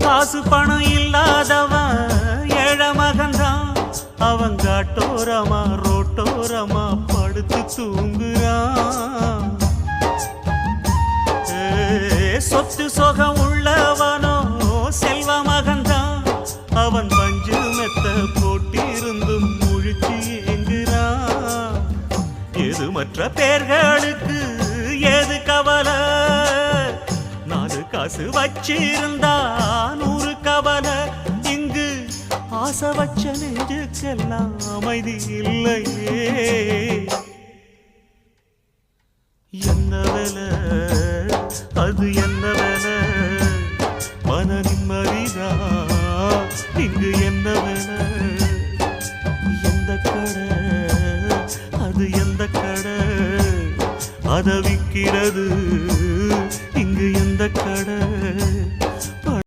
காசு பணம் இல்லாதவன் ஏழை மகன்தான். அவன் காட்டோரமா ரோட்டோரமா படுத்து தூங்குறான். சொத்து சொகம் உள்ளவனோ செல்வ மகன்தான். அவன் பஞ்சு மெத்த போட்டிருந்தும் முழிச்சு ஏங்குறான். எது மற்ற பேர்களுக்கு ஏது கவலை? 4 காசு வச்சிருந்தா 100 கவலை. இங்கு ஆசை வச்ச நெஞ்சுக்கெல்லாம் அமைதி இல்லையே. என்ன வேலை அது என்ன வேலை? மன நிம்மதிதா இங்கு என்ன வேலை? எந்த கடை அது எந்த கடை? அதை விற்கிறது